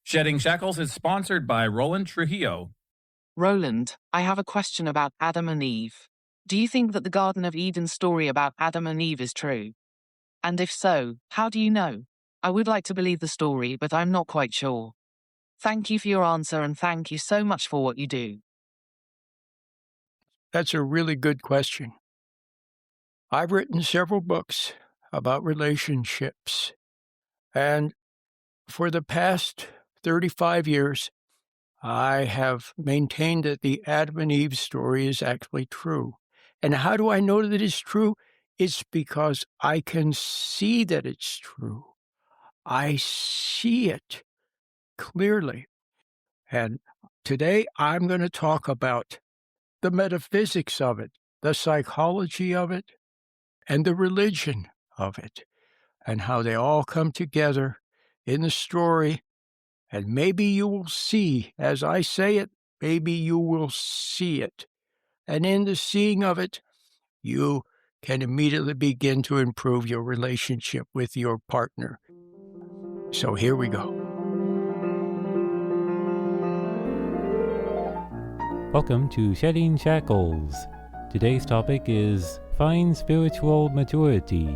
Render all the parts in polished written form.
Shedding Shackles is sponsored by Roland Trujillo. Roland, I have a question about Adam and Eve. Do you think that the Garden of Eden story about Adam and Eve is true? And if so, how do you know? I would like to believe the story, but I'm not quite sure. Thank you for your answer, and thank you so much for what you do. That's a really good question. I've written several books about relationships, and for the past 35 years, I have maintained that the Adam and Eve story is actually true. And how do I know that it's true? It's because I can see that it's true. I see it clearly. And today I'm going to talk about the metaphysics of it, the psychology of it, and the religion of it, and how they all come together in the story. And maybe you will see, as I say it, maybe you will see it. And in the seeing of it, you can immediately begin to improve your relationship with your partner. So here we go. Welcome to Shedding Shackles. Today's topic is Find Spiritual Maturity.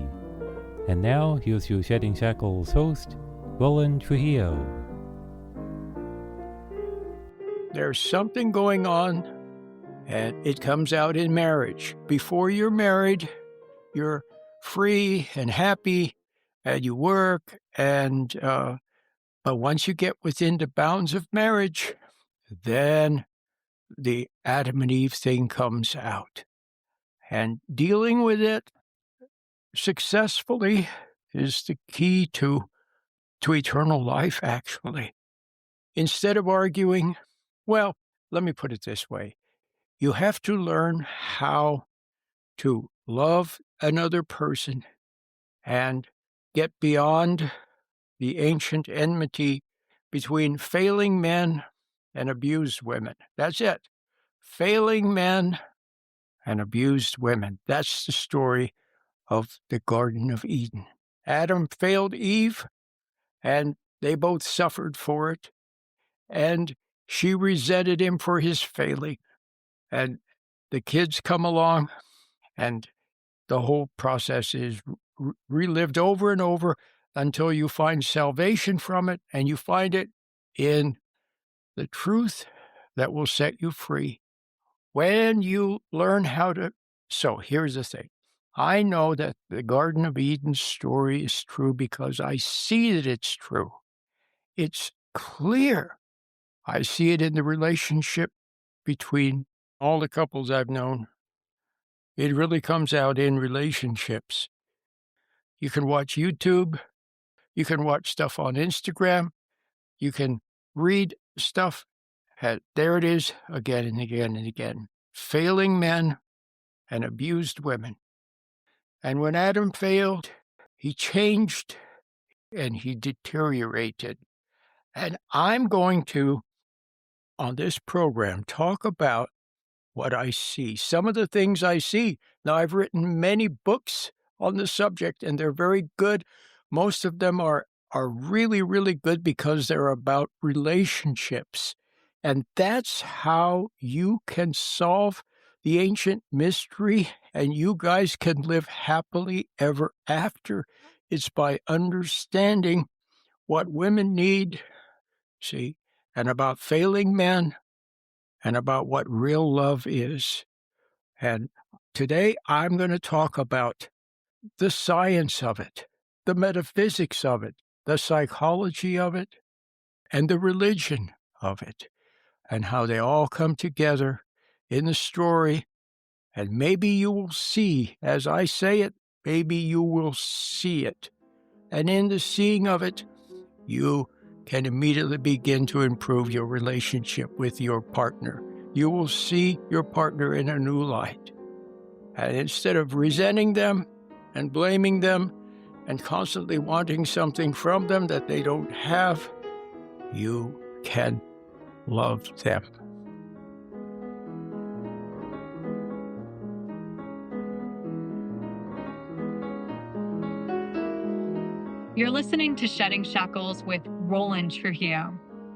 And now, here's your Shedding Shackles host, Roland Trujillo. There's something going on, and it comes out in marriage. Before you're married, you're free and happy, and you work, and but once you get within the bounds of marriage, then the Adam and Eve thing comes out. And dealing with it successfully is the key to eternal life, actually. Instead of arguing, well, let me put it this way. You have to learn how to love another person and get beyond the ancient enmity between failing men and abused women. That's it. Failing men and abused women. That's the story of the Garden of Eden. Adam failed Eve, and they both suffered for it. And she resented him for his failing. And the kids come along, and the whole process is relived over and over until you find salvation from it, and you find it in the truth that will set you free. When you learn how to... So here's the thing. I know that the Garden of Eden story is true because I see that it's true. It's clear. I see it in the relationship between all the couples I've known. It really comes out in relationships. You can watch YouTube. You can watch stuff on Instagram. You can read stuff. There it is again and again and again. Failing men and abused women. And when Adam failed, he changed and he deteriorated. And I'm going to, on this program, talk about what I see, some of the things I see. Now, I've written many books on the subject, and they're very good. Most of them are really, really good because they're about relationships. And that's how you can solve the ancient mystery, and you guys can live happily ever after. It's by understanding what women need, see, and about failing men, and about what real love is. And today I'm going to talk about the science of it, the metaphysics of it, the psychology of it, and the religion of it, and how they all come together in the story. And maybe you will see, as I say it, maybe you will see it. And in the seeing of it, you can immediately begin to improve your relationship with your partner. You will see your partner in a new light. And instead of resenting them and blaming them and constantly wanting something from them that they don't have, you can love them. You're listening to Shedding Shackles with Roland Trujillo.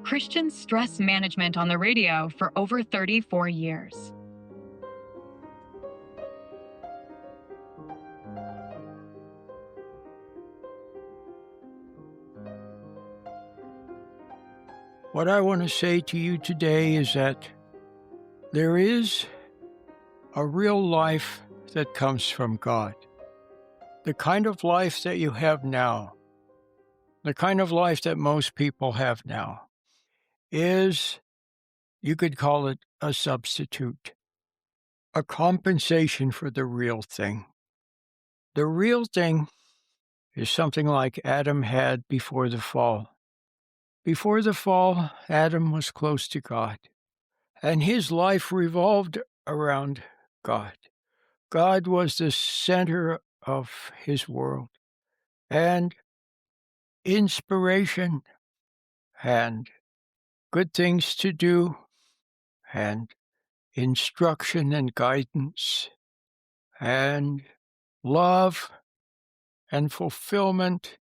Christian stress management on the radio for over 34 years. What I want to say to you today is that there is a real life that comes from God. The kind of life that you have now, the kind of life that most people have now, is, you could call it a substitute, a compensation for the real thing. The real thing is something like Adam had before the fall. Before the fall, Adam was close to God, and his life revolved around God. God was the center of his world, and inspiration and good things to do and instruction and guidance and love and fulfillment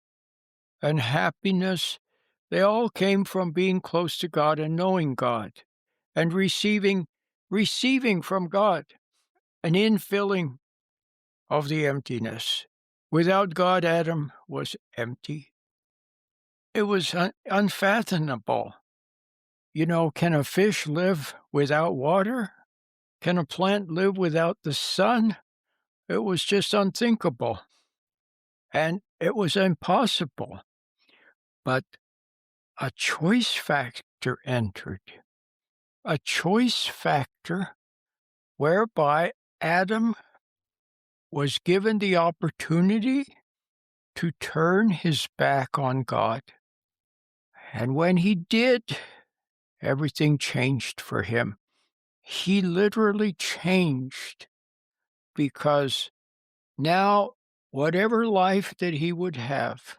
and happiness, they all came from being close to God and knowing God and receiving from God an infilling of the emptiness. Without God, Adam was empty. It was unfathomable. You know, can a fish live without water? Can a plant live without the sun? It was just unthinkable. And it was impossible. But a choice factor entered. A choice factor whereby Adam was given the opportunity to turn his back on God. And when he did, everything changed for him. He literally changed, because now whatever life that he would have,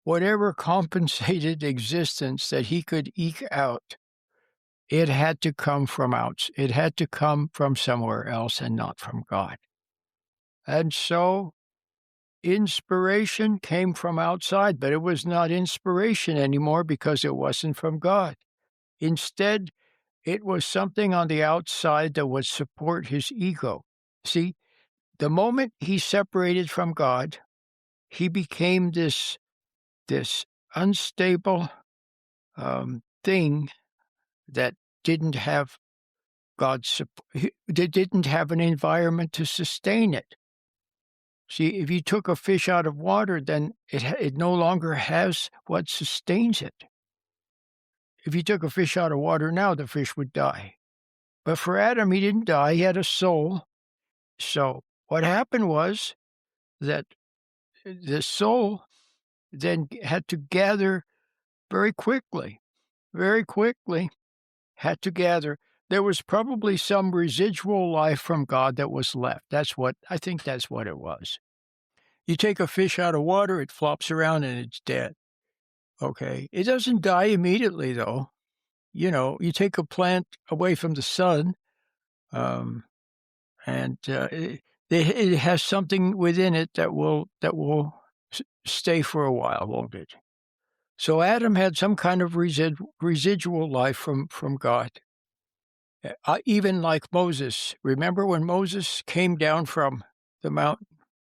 whatever compensated existence that he could eke out, it had to come from it had to come from somewhere else and not from God. And so inspiration came from outside, but it was not inspiration anymore because it wasn't from God. Instead, it was something on the outside that would support his ego. See, the moment he separated from God, he became this unstable thing that didn't have God's support. It didn't have an environment to sustain it. See, if you took a fish out of water, then it no longer has what sustains it. If you took a fish out of water now, the fish would die. But for Adam, he didn't die. He had a soul. So what happened was that the soul then had to gather very quickly, had to gather. There was probably some residual life from God that was left. I think that's what it was. You take a fish out of water, it flops around and it's dead. Okay. It doesn't die immediately, though. You know, you take a plant away from the sun, and it has something within it that will stay for a while, won't it? So Adam had some kind of residual life from God. Even like Moses. Remember when Moses came down from the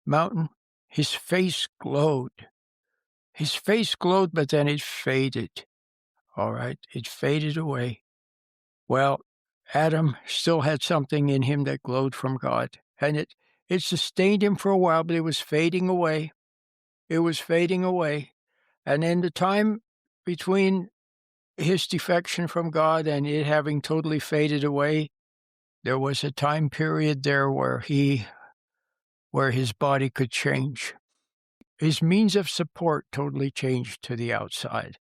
mountain? His face glowed. But then it faded. All right, it faded away. Well, Adam still had something in him that glowed from God, and it sustained him for a while, but it was fading away. And in the time between his defection from God and it having totally faded away, there was a time period there where his body could change. His means of support totally changed to the outside.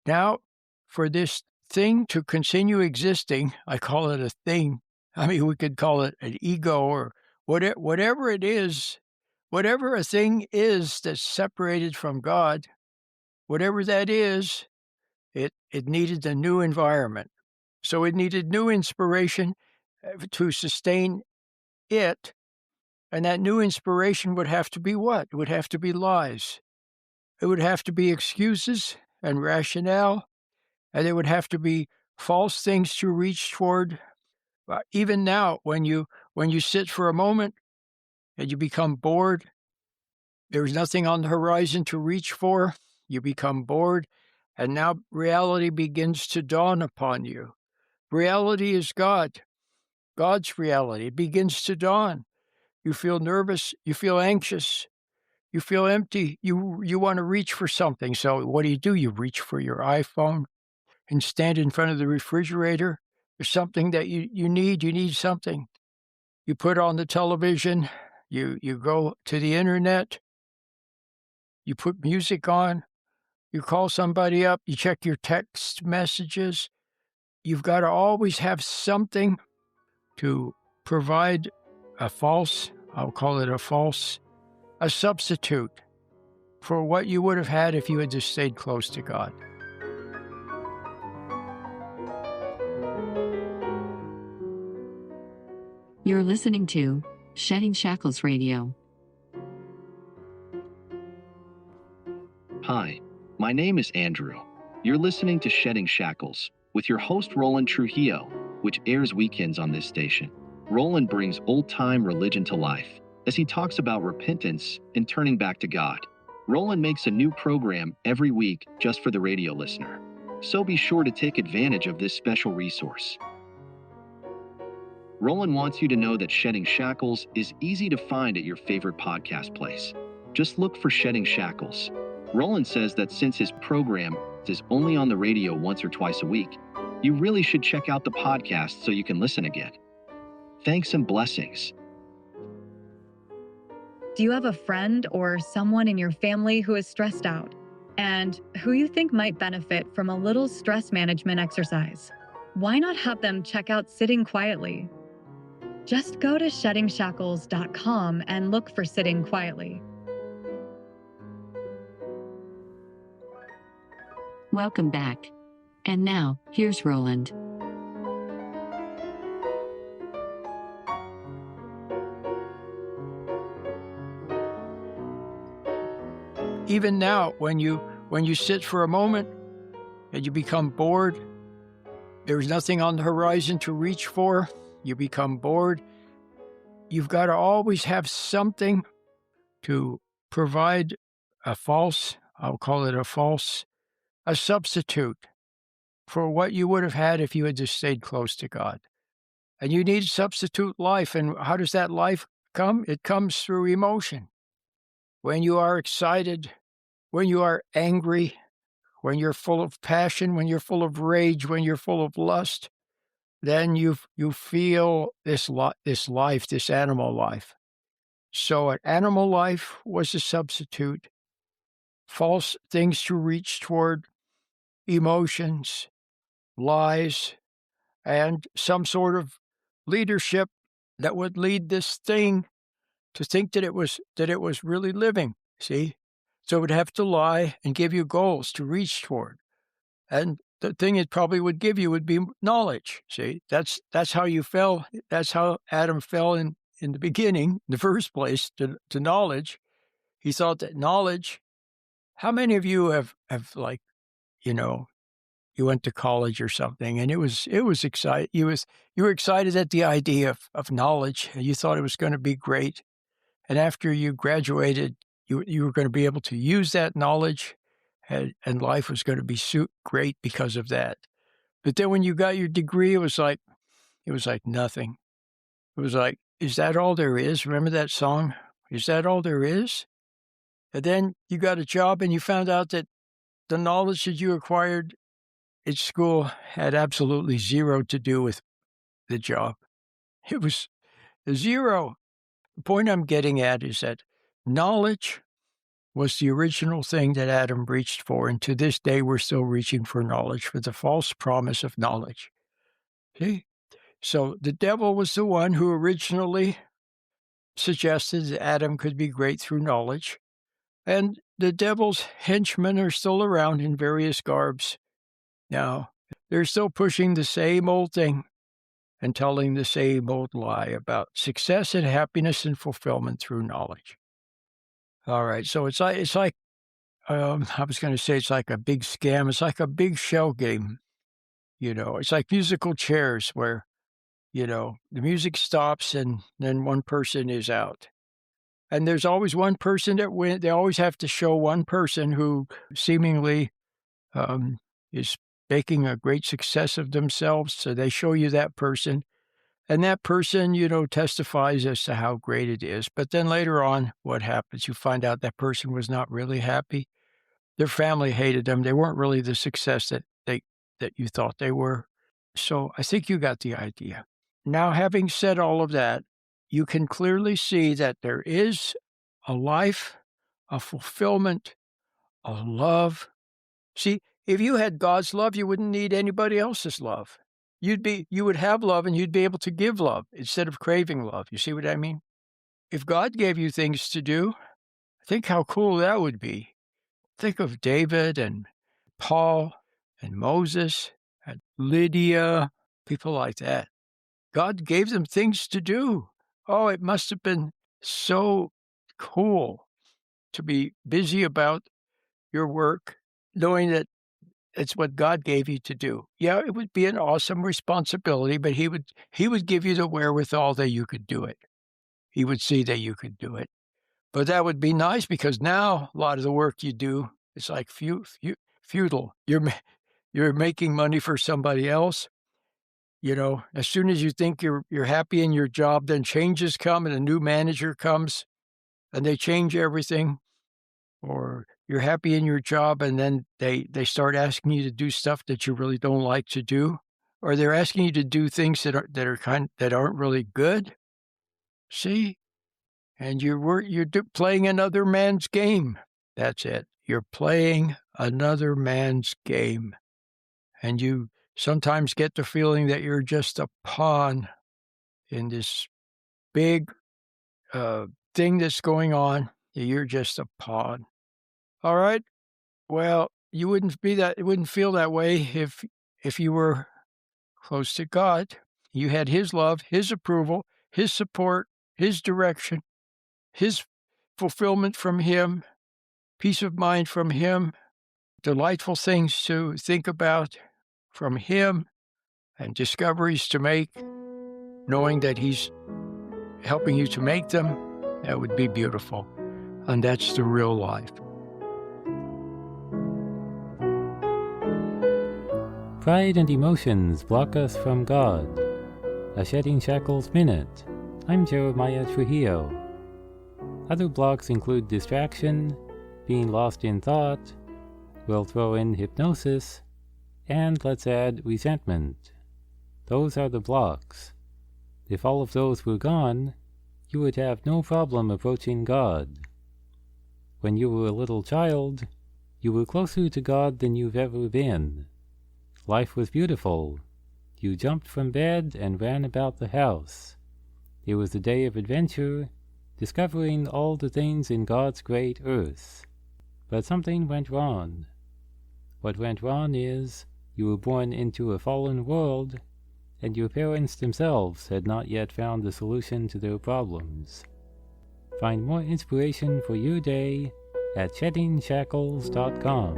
Now, for this thing to continue existing, I call it a thing. I mean, we could call it an ego or whatever it is, whatever a thing is that's separated from God, whatever that is, it needed a new environment. So it needed new inspiration to sustain it. And that new inspiration would have to be what? It would have to be lies. It would have to be excuses and rationale and there would have to be false things to reach toward. Even now, when you sit for a moment and you become bored, there's nothing on the horizon to reach for, you become bored, and now reality begins to dawn upon you. Reality is God. God's reality. It begins to dawn. You feel nervous. You feel anxious. You feel empty. You want to reach for something. So what do? You reach for your iPhone and stand in front of the refrigerator. There's something that you need. You need something. You put on the television. You go to the internet. You put music on. You call somebody up. You check your text messages. You've got to always have something to provide a substitute for what you would have had if you had just stayed close to God. You're listening to Shedding Shackles Radio. Hi, my name is Andrew. You're listening to Shedding Shackles with your host Roland Trujillo, which airs weekends on this station. Roland brings old-time religion to life as he talks about repentance and turning back to God. Roland makes a new program every week just for the radio listener, so be sure to take advantage of this special resource. Roland wants you to know that Shedding Shackles is easy to find at your favorite podcast place. Just look for Shedding Shackles. Roland says that since his program is only on the radio once or twice a week, you really should check out the podcast so you can listen again. Thanks and blessings. Do you have a friend or someone in your family who is stressed out and who you think might benefit from a little stress management exercise? Why not have them check out Sitting Quietly? Just go to sheddingshackles.com and look for Sitting Quietly. Welcome back. And now, here's Roland. Even now, when you sit for a moment and you become bored, there's nothing on the horizon to reach for, you become bored, you've got to always have something to provide a substitute for what you would have had if you had just stayed close to God. And you need substitute life. And how does that life come? It comes through emotion. When you are excited, when you are angry, when you're full of passion, when you're full of rage, when you're full of lust, then you feel this life, this animal life. So an animal life was a substitute. False things to reach toward, emotions, lies, and some sort of leadership that would lead this thing to think that it was really living, see? So it would have to lie and give you goals to reach toward. And the thing it probably would give you would be knowledge, see? That's how you fell. That's how Adam fell in the beginning, in the first place, to knowledge. He thought that knowledge. How many of you have like, you went to college or something, and it was exciting. You were excited at the idea of knowledge, and you thought it was going to be great. And after you graduated, you were going to be able to use that knowledge, and life was going to be great because of that. But then when you got your degree, it was like nothing. It was like, is that all there is? Remember that song? Is that all there is? And then you got a job and you found out that the knowledge that you acquired at school had absolutely zero to do with the job. It was zero. The point I'm getting at is that knowledge was the original thing that Adam reached for, and to this day we're still reaching for knowledge, for the false promise of knowledge. See? So the devil was the one who originally suggested that Adam could be great through knowledge, and the devil's henchmen are still around in various garbs. Now, they're still pushing the same old thing and telling the same old lie about success and happiness and fulfillment through knowledge. All right, so it's like I was going to say it's like a big scam. It's like a big shell game. It's like musical chairs where, the music stops and then one person is out. And there's always one person that wins. They always have to show one person who seemingly is making a great success of themselves. So they show you that person. And that person, testifies as to how great it is. But then later on, what happens? You find out that person was not really happy. Their family hated them. They weren't really the success that you thought they were. So I think you got the idea. Now, having said all of that, you can clearly see that there is a life, a fulfillment, a love. See, if you had God's love, you wouldn't need anybody else's love. You would have love and you'd be able to give love instead of craving love. You see what I mean? If God gave you things to do, think how cool that would be. Think of David and Paul and Moses and Lydia, people like that. God gave them things to do. Oh, it must have been so cool to be busy about your work, knowing that it's what God gave you to do. Yeah, it would be an awesome responsibility, but he would give you the wherewithal that you could do it. He would see that you could do it. But that would be nice because now a lot of the work you do is like futile. You're making money for somebody else. As soon as you think you're happy in your job, then changes come and a new manager comes and they change everything. Or you're happy in your job and then they start asking you to do stuff that you really don't like to do. Or they're asking you to do things that aren't really good. See? And you're playing another man's game. That's it. You're playing another man's game. And you sometimes get the feeling that you're just a pawn in this big thing that's going on. You're just a pawn. All right? Well, it wouldn't feel that way if you were close to God. You had his love, his approval, his support, his direction, his fulfillment from him, peace of mind from him, delightful things to think about from him, and discoveries to make, knowing that he's helping you to make them. That would be beautiful. And that's the real life. Pride and emotions block us from God. A Shedding Shackles Minute. I'm Jeremiah Trujillo. Other blocks include distraction, being lost in thought, we'll throw in hypnosis, and let's add resentment. Those are the blocks. If all of those were gone, you would have no problem approaching God. When you were a little child, you were closer to God than you've ever been. Life was beautiful. You jumped from bed and ran about the house. It was a day of adventure, discovering all the things in God's great earth. But something went wrong. What went wrong is, you were born into a fallen world, and your parents themselves had not yet found the solution to their problems. Find more inspiration for your day at sheddingshackles.com.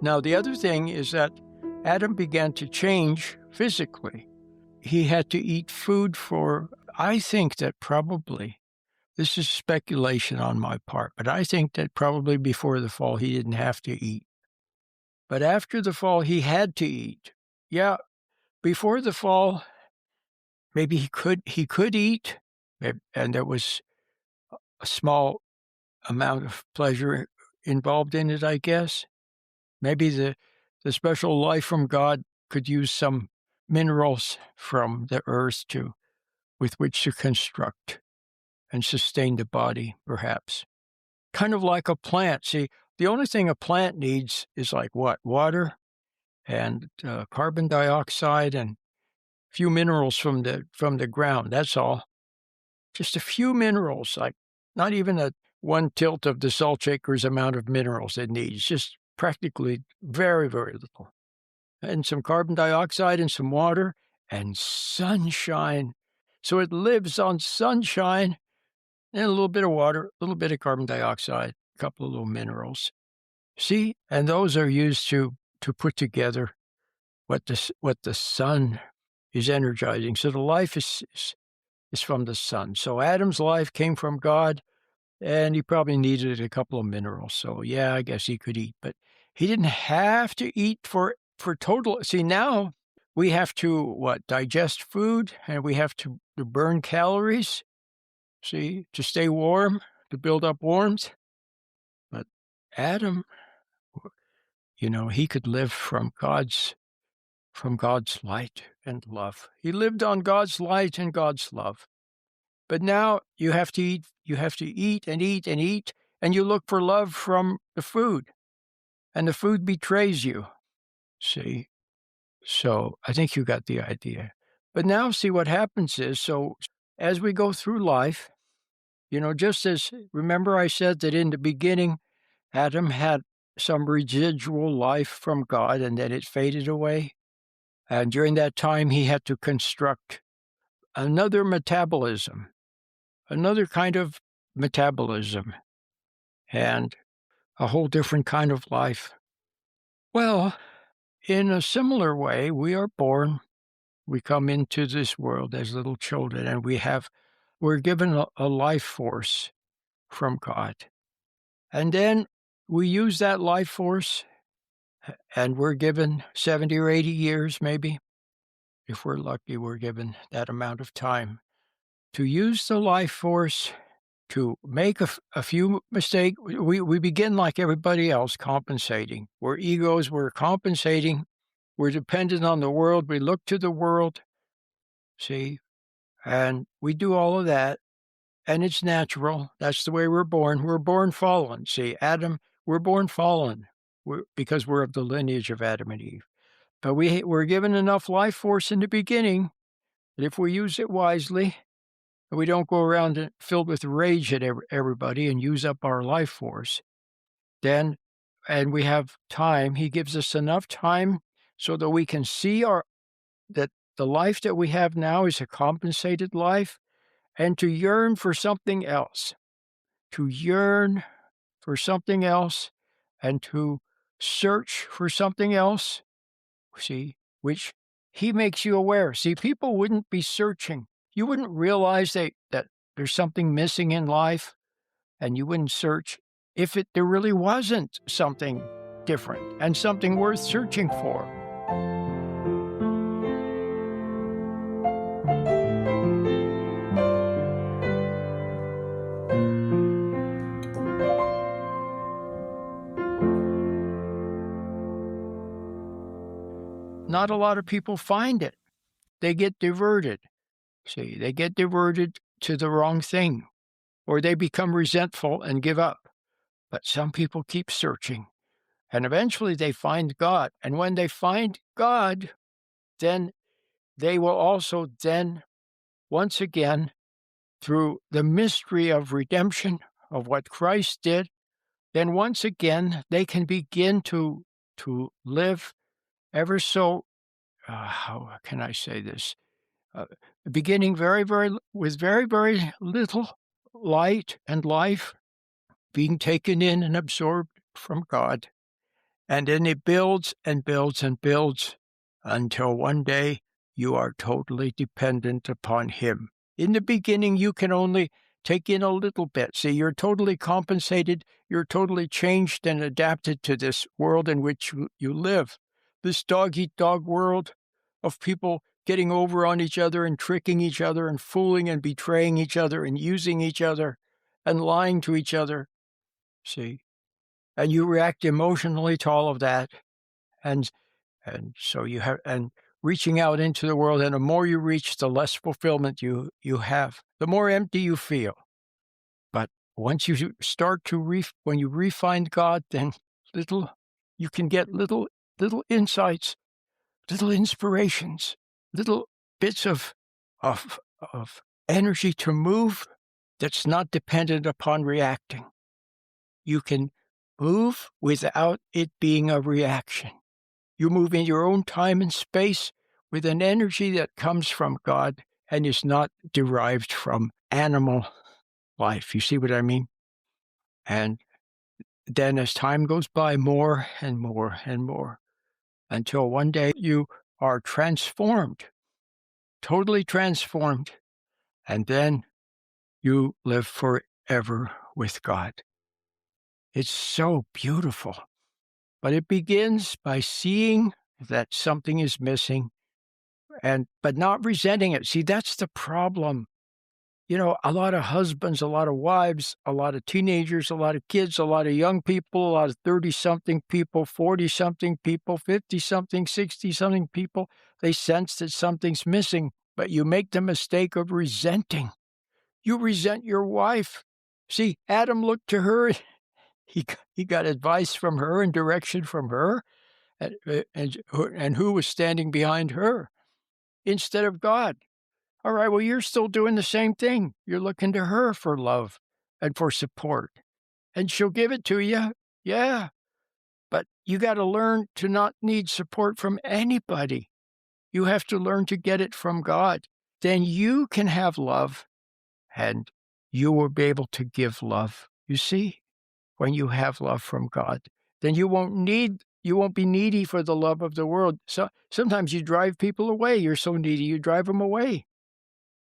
Now, the other thing is that Adam began to change physically. He had to eat food I think that probably, this is speculation on my part, but I think that probably before the fall he didn't have to eat. But after the fall he had to eat. Yeah, before the fall, maybe he could eat, and there was a small amount of pleasure involved in it, I guess. Maybe the special life from God could use some minerals from the earth with which to construct and sustain the body, perhaps. Kind of like a plant. See, the only thing a plant needs is like what? Water and carbon dioxide and a few minerals from the ground. That's all. Just a few minerals, like not even a 1/10 of the salt shaker's amount of minerals it needs. Just practically very, very little. And some carbon dioxide and some water and sunshine. So it lives on sunshine. and a little bit of water, a little bit of carbon dioxide, a couple of little minerals. See, and those are used to put together what the sun is energizing. So the life is from the sun. So Adam's life came from God, and he probably needed a couple of minerals. So yeah, I guess he could eat, but he didn't have to eat for total. See, now we have to digest food, and we have to burn calories. See, to stay warm, to build up warmth. But Adam, he could live from God's light and love. He lived on God's light and God's love. But now you have to eat and eat and eat, and you look for love from the food, and the food betrays you. See? So I think you got the idea. But now see what happens is, so as we go through life, just as, remember I said that in the beginning, Adam had some residual life from God, and then it faded away. And during that time, he had to construct another metabolism, another kind of metabolism, and a whole different kind of life. Well, in a similar way, we are born, we come into this world as little children, and we're given a life force from God. And then we use that life force, and we're given 70 or 80 years, maybe. If we're lucky, we're given that amount of time to use the life force to make a few mistakes. We begin like everybody else, compensating. We're egos, we're compensating. We're dependent on the world. We look to the world, see, and we do all of that. And it's natural. That's the way we're born. We're born fallen. See, Adam, we're born fallen because we're of the lineage of Adam and Eve. But we're given enough life force in the beginning that if we use it wisely, and we don't go around filled with rage at everybody and use up our life force, and we have time, he gives us enough time so that we can see that the life that we have now is a compensated life, and to yearn for something else, and to search for something else, see, which he makes you aware. See, people wouldn't be searching. You wouldn't realize that there's something missing in life, and you wouldn't search if there really wasn't something different and something worth searching for. Not a lot of people find it. They get diverted. See, they get diverted to the wrong thing, or they become resentful and give up. But some people keep searching, and eventually they find God. And when they find God, then they will also once again, through the mystery of redemption, of what Christ did, then once again they can begin to live ever so, how can I say this? Beginning with very, very little light and life being taken in and absorbed from God. And then it builds and builds and builds until one day you are totally dependent upon Him. In the beginning, you can only take in a little bit. See, you're totally compensated. You're totally changed and adapted to this world in which you live. This dog-eat-dog world of people getting over on each other and tricking each other and fooling and betraying each other and using each other and lying to each other. See? And you react emotionally to all of that. And so you have, and reaching out into the world, and the more you reach, the less fulfillment you have, the more empty you feel. But once you start to when you refine God, then you can get little insights, little inspirations, little bits of energy to move that's not dependent upon reacting. You can move without it being a reaction. You move in your own time and space with an energy that comes from God and is not derived from animal life. You see what I mean? And then as time goes by, more and more and more, until one day you are transformed, totally transformed, and then you live forever with God. It's so beautiful. But it begins by seeing that something is missing but not resenting it. See, that's the problem. You know, a lot of husbands, a lot of wives, a lot of teenagers, a lot of kids, a lot of young people, a lot of 30-something people, 40-something people, 50-something, 60-something people, they sense that something's missing, but you make the mistake of resenting. You resent your wife. See, Adam looked to her. He got advice from her and direction from her, and who was standing behind her instead of God. All right, well, you're still doing the same thing. You're looking to her for love and for support, and she'll give it to you. Yeah, but you got to learn to not need support from anybody. You have to learn to get it from God. Then you can have love, and you will be able to give love. You see, when you have love from God, then you won't be needy for the love of the world. So sometimes you drive people away. You're so needy, you drive them away.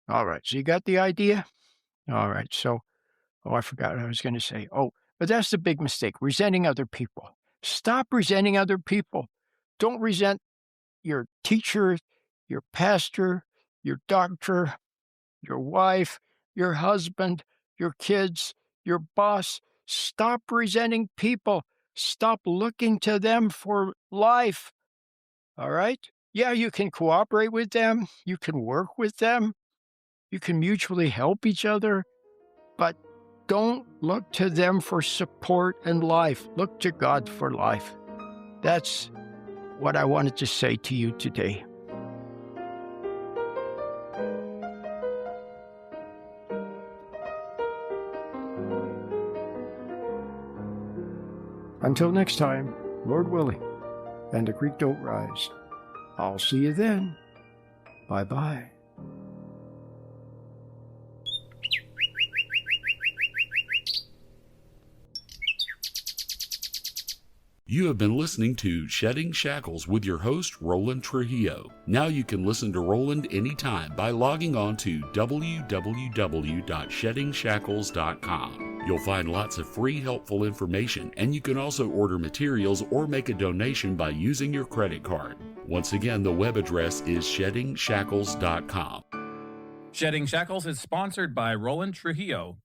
All right, so you got the idea? All right, so, I forgot what I was going to say. Oh, but that's the big mistake, resenting other people. Stop resenting other people. Don't resent your teacher, your pastor, your doctor, your wife, your husband, your kids, your boss. Stop resenting people. Stop looking to them for life. All right? Yeah, you can cooperate with them. You can work with them. You can mutually help each other, but don't look to them for support and life. Look to God for life. That's what I wanted to say to you today. Until next time, Lord willing, and the creek don't rise. I'll see you then. Bye-bye. You have been listening to Shedding Shackles with your host, Roland Trujillo. Now you can listen to Roland anytime by logging on to www.sheddingshackles.com. You'll find lots of free, helpful information, and you can also order materials or make a donation by using your credit card. Once again, the web address is sheddingshackles.com. Shedding Shackles is sponsored by Roland Trujillo.